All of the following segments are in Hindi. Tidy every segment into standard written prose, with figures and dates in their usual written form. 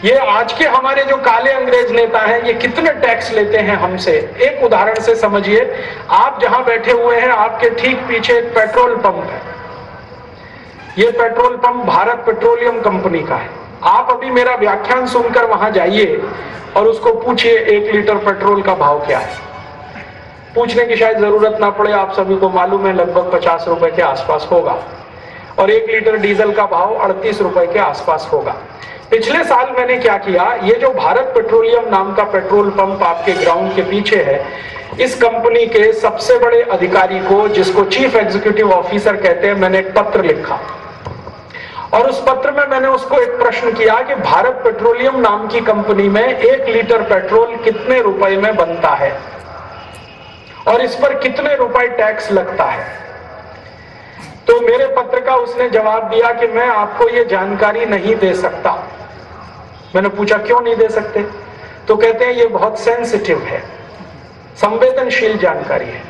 ये आज के हमारे जो काले अंग्रेज नेता हैं, ये कितने टैक्स लेते हैं हमसे। एक उदाहरण से समझिए, आप जहां बैठे हुए हैं आपके ठीक पीछे एक पेट्रोल पंप है। ये petrol pump Bharat petroleum company का है। आप अभी मेरा व्याख्यान सुनकर वहां जाइए और उसको पूछिए 1 लीटर पेट्रोल का भाव क्या है। पूछने की शायद जरूरत ना पड़े, आप सभी को मालूम है लगभग 50 रुपए के आसपास होगा, और 1 लीटर डीजल का भाव 38 रुपए के आसपास होगा। पिछले साल मैंने क्या किया, ये जो भारत पेट्रोलियम नाम का पेट्रोल पंप आपके ग्राउंड के पीछे है, इस कंपनी के सबसे बड़े अधिकारी को, जिसको चीफ एग्जीक्यूटिव ऑफिसर कहते हैं, मैंने एक पत्र लिखा और उस पत्र में मैंने उसको एक प्रश्न किया कि भारत पेट्रोलियम नाम की कंपनी में 1 लीटर पेट्रोल कितने रुपए में बनता है और इस पर कितने रुपए टैक्स लगता है। तो मेरे पत्र का उसने जवाब दिया कि मैं आपको ये जानकारी नहीं दे सकता। मैंने पूछा क्यों नहीं दे सकते, तो कहते हैं ये बहुत सेंसिटिव है, संवेदनशील जानकारी है।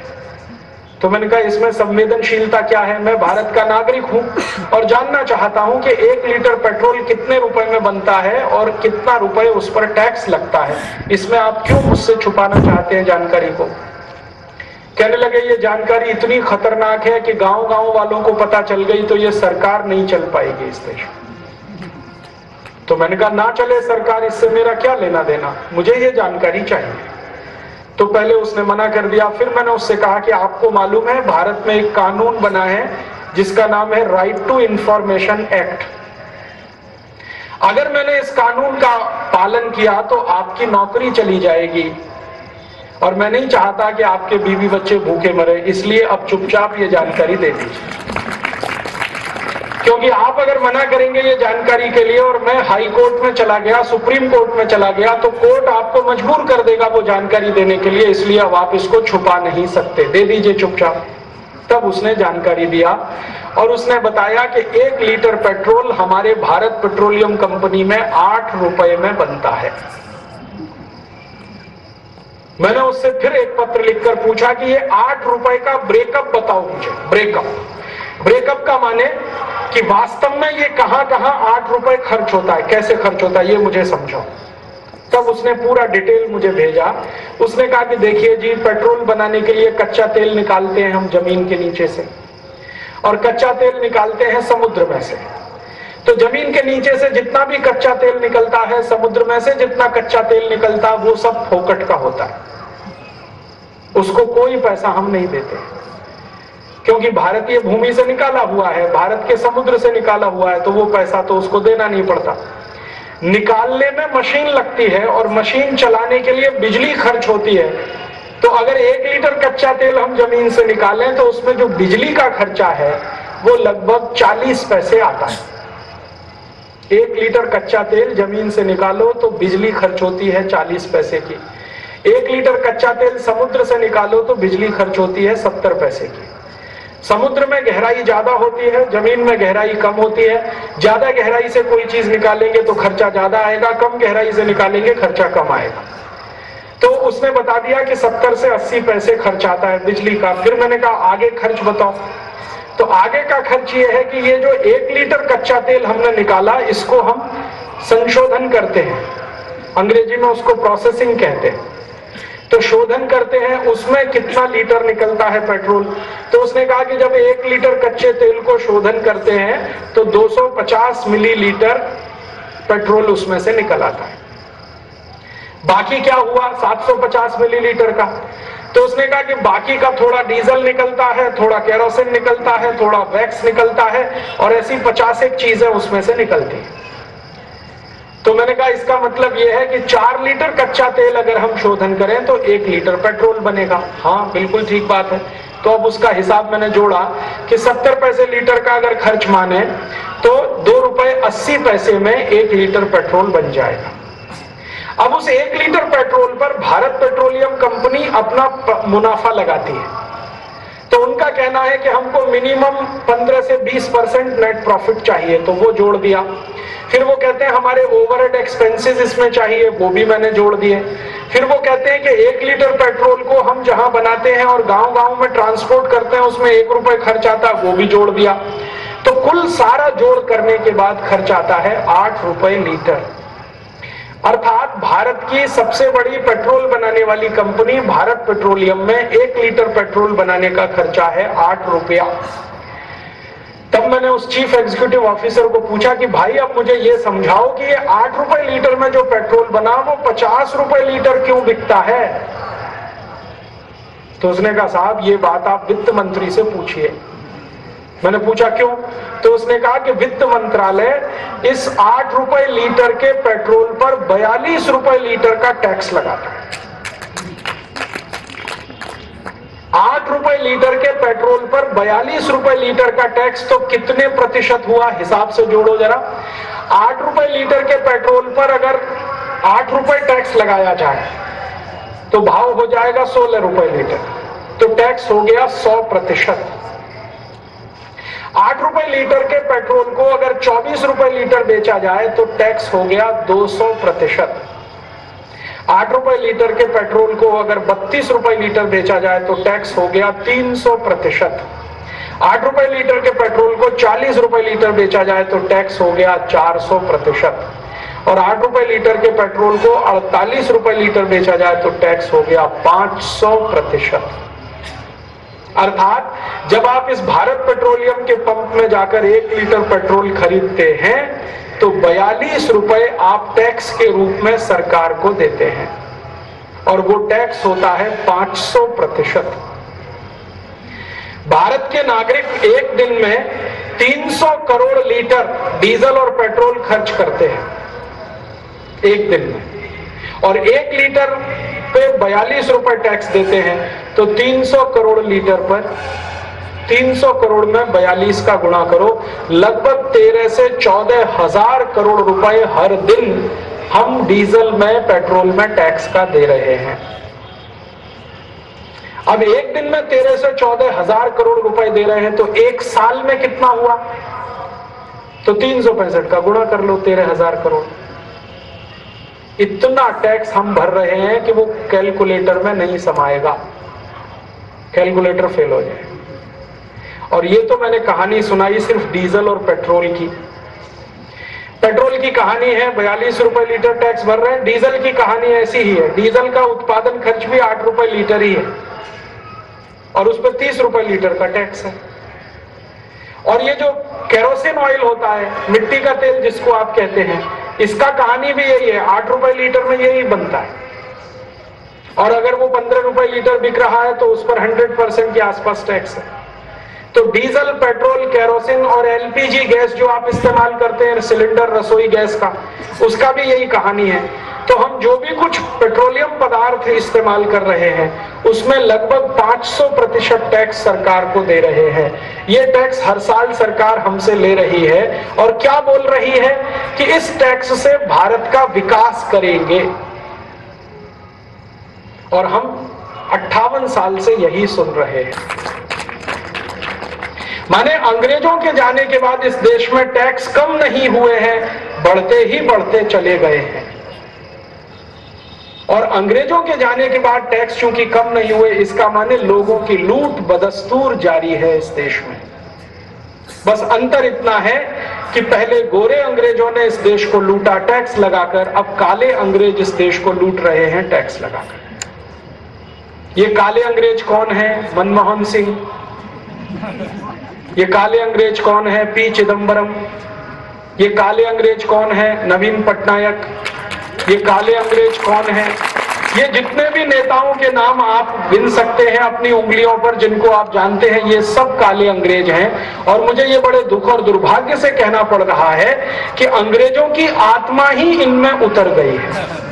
तो मैंने कहा इसमें संवेदनशीलता क्या है, मैं भारत का नागरिक हूं और जानना चाहता हूं कि 1 लीटर पेट्रोल कितने रुपए में बनता है और कितना रुपए उस पर टैक्स लगता है, इसमें आप क्यों मुझसे छुपाना चाहते हैं जानकारी को। कहने लगे ये जानकारी इतनी खतरनाक है कि गांव-गांव वालों को पता चल गई तो ये सरकार नहीं चल पाएगी इस देश में। तो मैंने कहा ना चले सरकार, इससे मेरा क्या लेना देना, मुझे ये जानकारी चाहिए। तो पहले उसने मना कर दिया। फिर मैंने उससे कहा कि आपको मालूम है भारत में एक कानून बना है जिसका नाम है राइट टू इंफॉर्मेशन एक्ट। अगर मैंने इस कानून का पालन किया तो आपकी नौकरी चली जाएगी और मैं नहीं चाहता कि आपके बीवी बच्चे भूखे मरे, इसलिए अब चुपचाप ये जानकारी दे दीजिए। क्योंकि आप अगर मना करेंगे ये जानकारी के लिए और मैं हाई कोर्ट में चला गया, सुप्रीम कोर्ट में चला गया, तो कोर्ट आपको मजबूर कर देगा वो जानकारी देने के लिए, इसलिए अब आप इसको छुपा नहीं सकते, दे दीजिए चुपचाप। तब उसने जानकारी दिया और उसने बताया कि 1 लीटर पेट्रोल हमारे भारत पेट्रोलियम कंपनी में 8 रुपए में बनता है। मैंने उससे फिर एक पत्र लिखकर पूछा कि ये 8 रुपए का ब्रेकअप बताओ मुझे। ब्रेकअप का माने कि वास्तव में ये कहां कहां 8 रुपए खर्च होता है, कैसे खर्च होता है, ये मुझे समझाओ। तब उसने पूरा डिटेल मुझे भेजा। उसने कहा कि देखिए जी, पेट्रोल बनाने के लिए कच्चा तेल निकालते हैं हम जमीन के नीचे से, और कच्चा तेल निकालते हैं समुद्र में से। तो जमीन के नीचे से जितना भी कच्चा तेल निकलता है, समुद्र में से जितना कच्चा तेल निकलता है, वो सब फोकट का होता है, उसको कोई पैसा हम नहीं देते, क्योंकि भारतीय भूमि से निकाला हुआ है, भारत के समुद्र से निकाला हुआ है, तो वो पैसा तो उसको देना नहीं पड़ता। निकालने में मशीन लगती है और मशीन चलाने के लिए बिजली खर्च होती है। तो अगर 1 लीटर कच्चा तेल हम जमीन से निकालें तो उसमें जो बिजली का खर्चा है वो लगभग 40 पैसे आता है। 1 लीटर कच्चा तेल जमीन से निकालो तो बिजली खर्च होती है 40 पैसे की। 1 लीटर कच्चा तेल समुद्र से निकालो तो बिजली खर्च होती है 70 पैसे की। समुद्र में गहराई ज्यादा होती है, जमीन में गहराई कम होती है। ज्यादा गहराई से कोई चीज निकालेंगे तो खर्चा ज्यादा आएगा, कम गहराई से निकालेंगे खर्चा कम आएगा। तो उसने बता दिया कि 70 से 80 पैसे खर्च आता है बिजली का। फिर मैंने कहा आगे खर्च बताओ। तो आगे का खर्च ये है कि ये जो 1 लीटर कच्चा तेल हमने निकाला, इसको हम संशोधन करते हैं, अंग्रेजी में उसको प्रोसेसिंग कहते हैं। तो शोधन करते हैं, उसमें कितना लीटर निकलता है पेट्रोल। तो उसने कहा कि जब 1 लीटर कच्चे तेल को शोधन करते हैं तो 250 मिलीलीटर पेट्रोल उसमें से निकल आता है। बाकी क्या हुआ 750 मिलीलीटर का। तो उसने कहा कि बाकी का थोड़ा डीजल निकलता है, थोड़ा केरोसिन निकलता है, थोड़ा वैक्स निकलता है, और ऐसी 50 एक चीजें उसमें से निकलती है। तो मैंने कहा इसका मतलब यह है कि 4 लीटर कच्चा तेल अगर हम शोधन करें तो 1 लीटर पेट्रोल बनेगा। हाँ बिल्कुल ठीक बात है। तो अब उसका हिसाब मैंने जोड़ा कि 70 पैसे लीटर का अगर खर्च माने तो 2 रुपए 80 पैसे में 1 लीटर पेट्रोल बन जाएगा। अब उस 1 लीटर पेट्रोल पर भारत पेट्रोलियम कंपनी अपना मुनाफा लगाती है। तो उनका कहना है कि हमको मिनिमम 15 से 20% नेट प्रॉफिट चाहिए, तो वो जोड़ दिया। फिर वो कहते हैं हमारे ओवरहेड एक्सपेंसेस इसमें चाहिए, वो भी मैंने जोड़ दिए। फिर वो कहते हैं कि 1 लीटर पेट्रोल को हम जहां बनाते हैं और गांव-गांव में ट्रांसपोर्ट करते हैं उसमें 1 रुपए खर्च आता है, वो भी जोड़ दिया। तो कुल सारा जोड़ करने के बाद खर्च आता है 8 रुपए लीटर। अर्थात भारत की सबसे बड़ी पेट्रोल बनाने वाली कंपनी भारत पेट्रोलियम में 1 लीटर पेट्रोल बनाने का खर्चा है 8 रुपया। तब मैंने उस चीफ एग्जीक्यूटिव ऑफिसर को पूछा कि भाई अब मुझे ये समझाओ कि ये 8 रुपए लीटर में जो पेट्रोल बना वो 50 रुपए लीटर क्यों बिकता है? तो उसने कहा साहब ये बात आप वित्त मंत्री से पूछिए। मैंने पूछा क्यों? तो उसने कहा कि वित्त मंत्रालय इस 8 रुपए लीटर के पेट्रोल पर 42 रुपए लीटर का टैक्स लगाता है। 8 रुपए लीटर के पेट्रोल पर 42 रुपए लीटर का टैक्स तो कितने प्रतिशत हुआ, हिसाब से जोड़ो जरा। 8 रुपए लीटर के पेट्रोल पर अगर 8 रुपए टैक्स लगाया जाए तो भाव हो जाएगा 16 रुपए लीटर, तो टैक्स हो गया 100%। 8 रुपए लीटर के पेट्रोल को अगर 24 रुपए लीटर बेचा जाए तो टैक्स हो गया 200%। 8 रुपए लीटर के पेट्रोल को अगर 32 रुपए लीटर बेचा जाए तो टैक्स हो गया 300%। 8 रुपए लीटर के पेट्रोल को 40 रुपए लीटर बेचा जाए तो टैक्स हो गया 400%। और 8 रुपए लीटर के पेट्रोल को 48 रुपए लीटर बेचा जाए तो टैक्स हो गया 500%। अर्थात जब आप इस भारत पेट्रोलियम के पंप में जाकर 1 लीटर पेट्रोल खरीदते हैं तो 42 रुपए आप टैक्स के रूप में सरकार को देते हैं, और वो टैक्स होता है 500%। भारत के नागरिक एक दिन में 300 करोड़ लीटर डीजल और पेट्रोल खर्च करते हैं एक दिन में, और 1 लीटर पे 42 रुपए टैक्स देते हैं, तो 300 करोड़ लीटर पर 300 करोड़ में 42 का गुणा करो, लगभग 13 से 14 हजार करोड़ रुपए हर दिन हम डीजल में पेट्रोल में टैक्स का दे रहे हैं। अब एक दिन में 13 से 14 हजार करोड़ रुपए दे रहे हैं तो एक साल में कितना हुआ? तो 365 का गुणा कर लो 13,000 करोड़। इतना टैक्स हम भर रहे हैं कि वो कैलकुलेटर में नहीं समाएगा, कैलकुलेटर फेल हो जाए। और ये तो मैंने कहानी सुनाई सिर्फ डीजल और पेट्रोल की। पेट्रोल की कहानी है 42 रुपए लीटर टैक्स भर रहे हैं, डीजल की कहानी ऐसी ही है। डीजल का उत्पादन खर्च भी 8 रुपए लीटर ही है और उस पर 30 रुपए लीटर का टैक्स है। और ये जो केरोसिन ऑयल होता है, मिट्टी का तेल जिसको आप कहते हैं, इसका कहानी भी यही है, 8 रुपए लीटर में यही बनता है। और अगर वो 15 रुपए लीटर बिक रहा है तो उस पर 100% के आसपास टैक्स है। तो डीजल, पेट्रोल, केरोसिन और एलपीजी गैस जो आप इस्तेमाल करते हैं, सिलेंडर रसोई गैस का, उसका भी यही कहानी है। तो हम जो भी कुछ पेट्रोलियम पदार्थ इस्तेमाल कर रहे हैं उसमें लगभग 500% टैक्स सरकार को दे रहे हैं। ये टैक्स हर साल सरकार हमसे ले रही है और क्या बोल रही है कि इस टैक्स से भारत का विकास करेंगे, और हम 58 साल से यही सुन रहे हैं। माने अंग्रेजों के जाने के बाद इस देश में टैक्स कम नहीं हुए हैं, बढ़ते ही बढ़ते चले गए हैं। और अंग्रेजों के जाने के बाद टैक्स चूंकि कम नहीं हुए, इसका माने लोगों की लूट बदस्तूर जारी है इस देश में। बस अंतर इतना है कि पहले गोरे अंग्रेजों ने इस देश को लूटा टैक्स लगाकर, अब काले अंग्रेज इस देश को लूट रहे हैं टैक्स लगाकर। ये काले अंग्रेज कौन है? मनमोहन सिंह। ये काले अंग्रेज कौन है? पी चिदंबरम। ये काले अंग्रेज कौन है? नवीन पटनायक। ये काले अंग्रेज कौन है? ये जितने भी नेताओं के नाम आप गिन सकते हैं अपनी उंगलियों पर, जिनको आप जानते हैं, ये सब काले अंग्रेज हैं। और मुझे ये बड़े दुख और दुर्भाग्य से कहना पड़ रहा है कि अंग्रेजों की आत्मा ही इनमें उतर गई है।